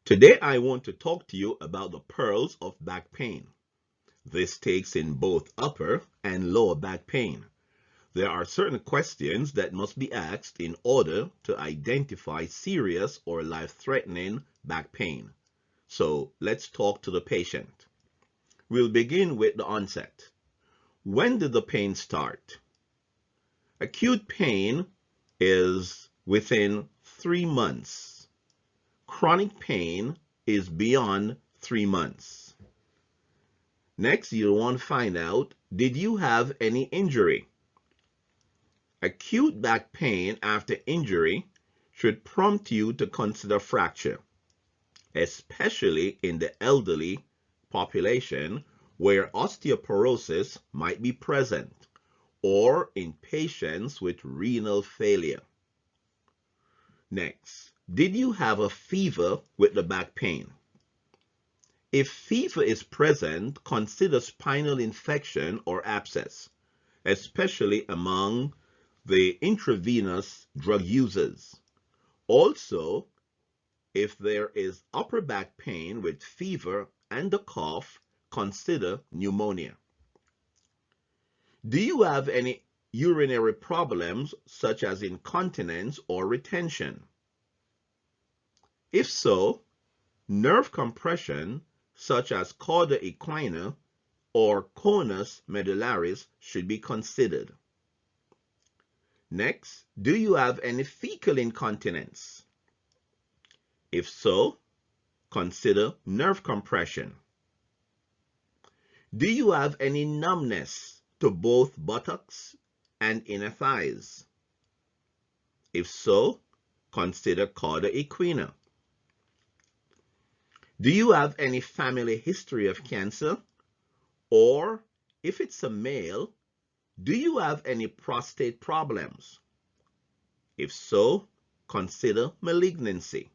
Today I want to talk to you about the perils of back pain. This takes in both upper and lower back pain. There are certain questions that must be asked in order to identify serious or life-threatening back pain. So let's talk to the patient. We'll begin with the onset. When did the pain start? Acute pain is within 3 months. Chronic pain is beyond 3 months. Next, you'll want to find out, did you have any injury? Acute back pain after injury should prompt you to consider fracture, especially in the elderly population where osteoporosis might be present, or in patients with renal failure. Next, did you have a fever with the back pain? If fever is present, consider spinal infection or abscess, especially among the intravenous drug users. Also, if there is upper back pain with fever and a cough, consider pneumonia. Do you have any urinary problems such as incontinence or retention? If so, nerve compression such as cauda equina or conus medullaris should be considered. Next, do you have any fecal incontinence? If so, consider nerve compression. Do you have any numbness to both buttocks and inner thighs? If so, consider cauda equina. Do you have any family history of cancer? Or, if it's a male, do you have any prostate problems? If so, consider malignancy.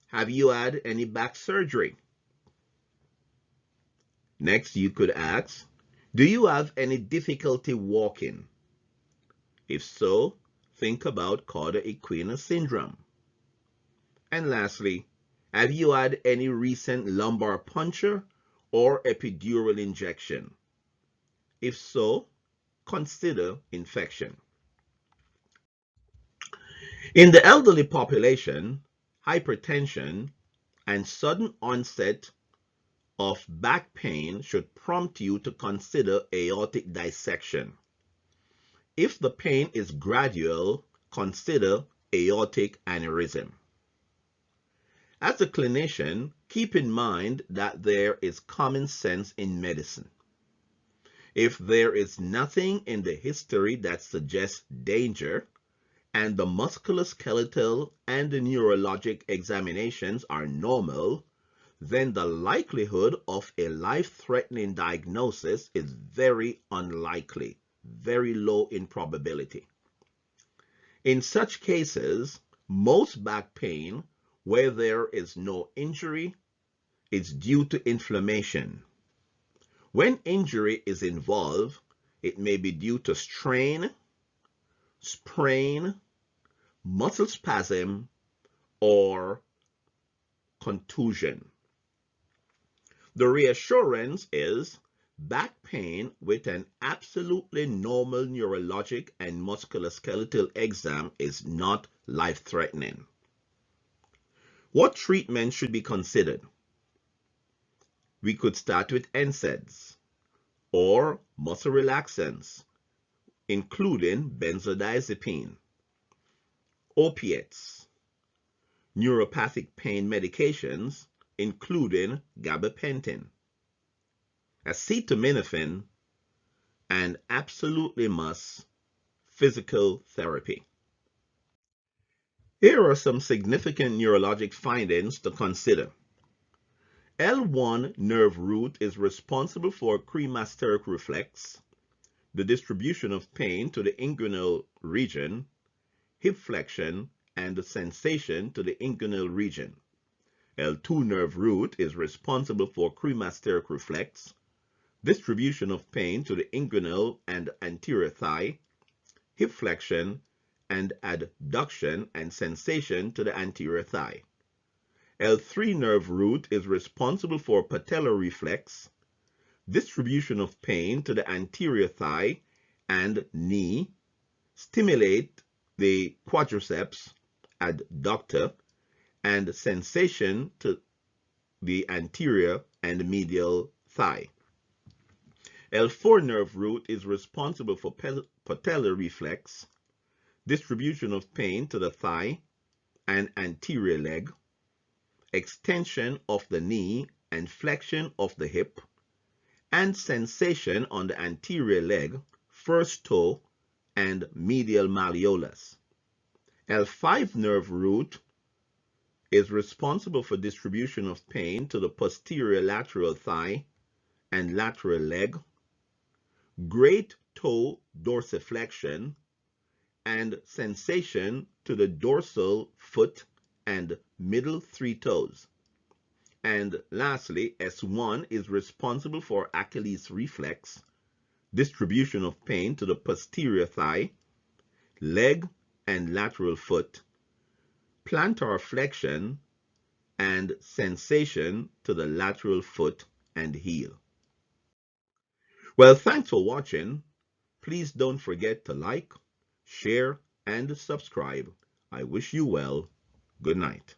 Have you had any back surgery? Next, you could ask, do you have any difficulty walking? If so, think about cauda equina syndrome. And lastly, have you had any recent lumbar puncture or epidural injection? If so, consider infection. In the elderly population, hypertension and sudden onset of back pain should prompt you to consider aortic dissection. If the pain is gradual, consider aortic aneurysm. As a clinician, keep in mind that there is common sense in medicine. If there is nothing in the history that suggests danger, and the musculoskeletal and the neurologic examinations are normal, then the likelihood of a life-threatening diagnosis is very unlikely, very low in probability. In such cases, most back pain, where there is no injury, is due to inflammation. When injury is involved, it may be due to strain, sprain, muscle spasm, or contusion. The reassurance is back pain with an absolutely normal neurologic and musculoskeletal exam is not life-threatening. What treatment should be considered? We could start with NSAIDs or muscle relaxants, including benzodiazepine, opiates, neuropathic pain medications, including gabapentin, acetaminophen, and absolutely must, physical therapy. Here are some significant neurologic findings to consider. L1 nerve root is responsible for cremasteric reflex, the distribution of pain to the inguinal region, hip flexion, and the sensation to the inguinal region. L2 nerve root is responsible for cremasteric reflex, distribution of pain to the inguinal and anterior thigh, hip flexion, and adduction and sensation to the anterior thigh. L3 nerve root is responsible for patellar reflex, distribution of pain to the anterior thigh and knee, stimulate the quadriceps adductor, and sensation to the anterior and medial thigh. L4 nerve root is responsible for patellar reflex, distribution of pain to the thigh and anterior leg, extension of the knee and flexion of the hip, and sensation on the anterior leg, first toe, and medial malleolus. L5 nerve root is responsible for distribution of pain to the posterior lateral thigh and lateral leg, great toe dorsiflexion, and sensation to the dorsal foot and middle three toes. And lastly, S1 is responsible for Achilles reflex, distribution of pain to the posterior thigh, leg and lateral foot, plantar flexion, and sensation to the lateral foot and heel. Well, thanks for watching. Please don't forget to like, share, and subscribe. I wish you well. Good night.